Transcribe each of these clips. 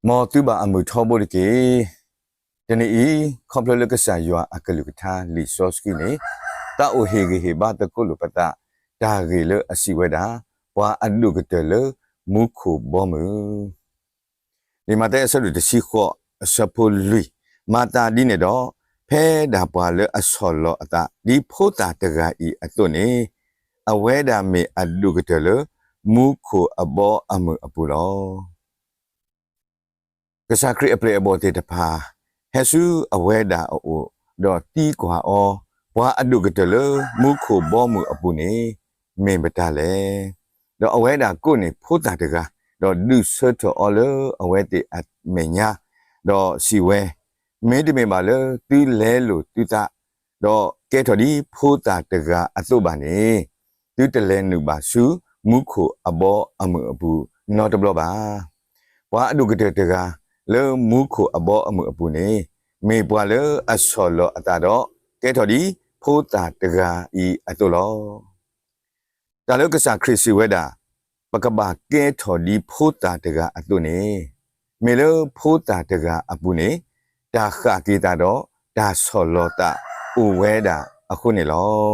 မောတူဘာအမှုထောဘိုကေတနေ့ဤခေါပလလကဆာယွာအကလုကထာလီဆော့စကီနေတာအိုဟေဂေဟေဘာတကုလပတာဒါဂေလအစီဝဲတာဘွာအဒုကတလမုခုဘောမူဒီမတဲ့ဆလူတစီခောအစပိုလူမာတာဒီနေတော့ဖဲဒါဘွာလအဆောလောအတာဒီဖိုတာတဂါဤအတုနေအဝဲဒါမေအဒုကတလမုခုအဘောအမှုအပူလောကစားခရီအပလေဘောတေတဖာဟဲဆူအဝဲဒါအိုတော့တီကွာအောဘွာအဒုကတလမုခုဘောမှုအပူနေမေမတလဲတော့အဝဲဒါကိုနေဖိုးတာတကတော့ဒုဆတ်တော်လအဝဲတေအမညာတော့စီဝဲမင်းတမေပါလေတီလဲလို့တူတာတော့ကဲတော်ဒီဖိုးတာတကအသုပါနေတူတလဲနုပါစုမုခုအဘောအမှုအပူနော်တဘလပါဘွာအဒုကတတကလေမုခုအဘောအမှုအပူနေမေဘွာလေအဆောလအတာတော့ကဲတော်ဒီဖိုးတာတကဤအတုလောဒါလုကစားခရစ်စီဝဲတာပကဘာကဲထော်ဒီဖိုးတာတကအတုနေမေလဖိုးတာတကအပူနေတာခကေတာတော့ဒါဆောလောတာဥဝဲတာအခုနေလော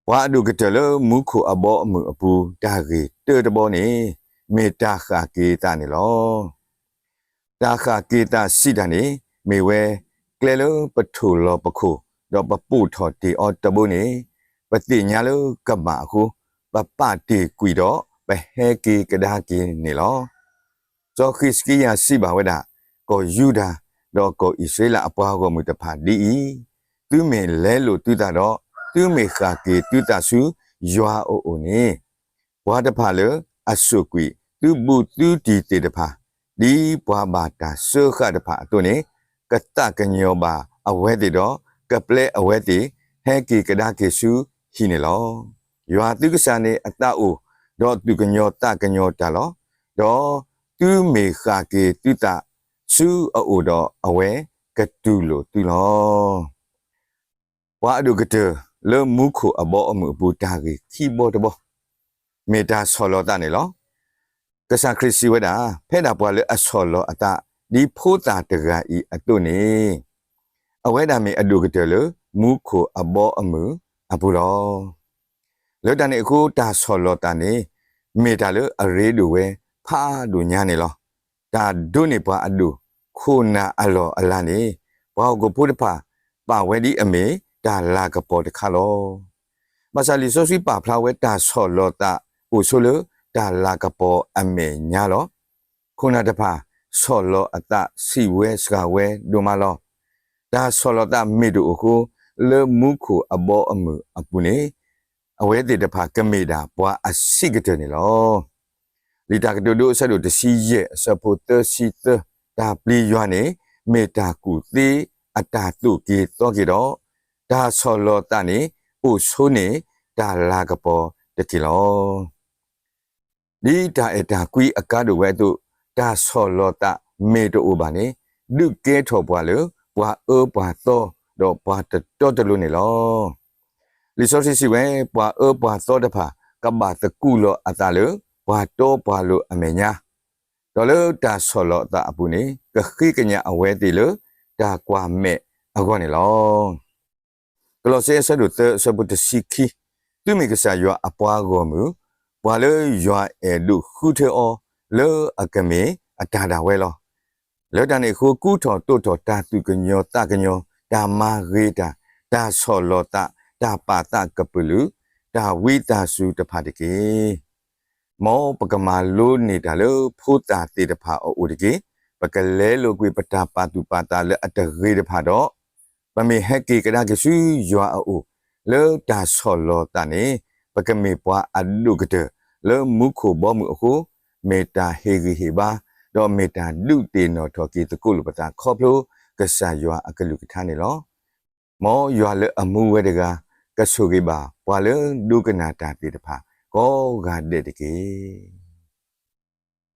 ဝါဒုကတလမုခုအဘောအမှုအပူဒါကေတေတဘောနေမေတာခကေတာနေလောတာခကေတာစီတာနေမေဝဲကလေလပထူလောပခုတော့ပပုထော်တီအော်တဘုနေပတိညာလကမ္ဘာခုပပတိကွီတော့ဘဟဲကေကဒါကေနေလောဇောခရစ်ကီယာစီဘာဝဒကိုယူဒာတော့ကိုဣသရေလအပွားကိုမူတဖာဒီသူမေလဲလို့တူတာတော့သူမေခါကေတူတာစုယွာအိုနေဘွားတဖာလေအဆုကွီသူဘူသူတီတေတဖာဒီဘွားဘာတာဆောခတဖာအတုနေကတကညောပါအဝဲတေတော့ကပလဲအဝဲတေဟဲကေကဒါကေစုဟိနေလောယွာတုကဆာနေအတအိုတော့သူကညောတကညောတာလောတော့သူမေခါကေတူတာစုအိုတော့အဝဲကတူလို့တူလောဝါဒုကတလေမုခုအဘောအမှုဘူတာကေခီဘောတဘောမေတာဆောလောတာနေလောကဆာခရစ်စီဝဒါဖဲတာပွားလေအဆောလောအတာဒီဖိုးတာတကဤအတုနေအဝဲတာမေအဒုကတလေမုခုအဘောအမှုအပူလောလောတန်နေအခုတာဆောလောတာနေမေတာလေအရေဒူဝဲဖာဒူညာနေလောဒါဒုနေပွားအဒုခုနာအလောအလာနေဘောကိုဖုဒဖာပါဝဲဒီအမေဒါလာကပေါ်တခါလောမဆာလီဆိုစီပါဖလာဝဲတာဆောလောတာအိုဆိုလဒါလာကပေါ်အမေညာလောခုနာတဖာဆောလောအတစီဝဲစကဝဲဒိုမလောဒါဆောလောတာမေဒူအခုလေမုခုအဘောအမှုအပူနေအဝဲတေတဖာကမေတာဘွာအစိကတနေလောလီတာကတိုဒိုဆဒိုတစီရဲ့စပိုတစီတဒါပလီယွာနေမေတာကူတိအတာတုကေတော့ကေတော့ဒါဆောလောတာနေအိုဆိုးနေဒါလာကပေါ်တကီလောဒီဒါအတာကွီအကားတို့ဝဲတို့ဒါဆောလောတာမေတိုဘာနေဒုကေထော်ပွားလေဘွာဘွာတော့ဘွာတော်တလို့နေလောလီဆိုစီစီဝဲဘွာဘွာသောတဖာကဘာတကူလောအတာလေဘွာတော့ဘွာလို့အမေညာတော်လို့ဒါဆောလောတာအပူနေကခိကညာအဝဲတီလို့ဒါကွာမဲ့အကောနေလောကလောဆေဆဒုတဆဘုတစီခီသူမိကဆာယောအပွားကောမူဘွာလေယောအဲဒုခုထေအောလေအကမေအတာတာဝဲလောလောတန်နေခုကူထော်တုတ်တော်တာသူကညောတကညောဒါမာရေတာဒါဆောလောတာဒါပါတကပလူဒါဝိတာစုတဖာတကေမောပကမာလိုနေတာလေဖိုးတာတေတဖာအိုတကေပကလဲလိုကွေပတာပါတူပါတာလေအတရေတဖာတော့ပမေဟက်ကေကဒါကဆူယွာအိုလေဒါဆောလောတာနေပကမေပွားအဒုကတလေမုခုဘောမှုအခုမေတာဟေဂီဟေဘာတော့မေတာလူတေနော်ထော်ကေတကုလပတာခေါပလိုကဆာယွာအကလူကထာနေလောမောယွာလေအမှုဝဲတကကဆုကေပါဘွာလေဒုကနာတာတေတဖာကောဂါတဲ့တကေ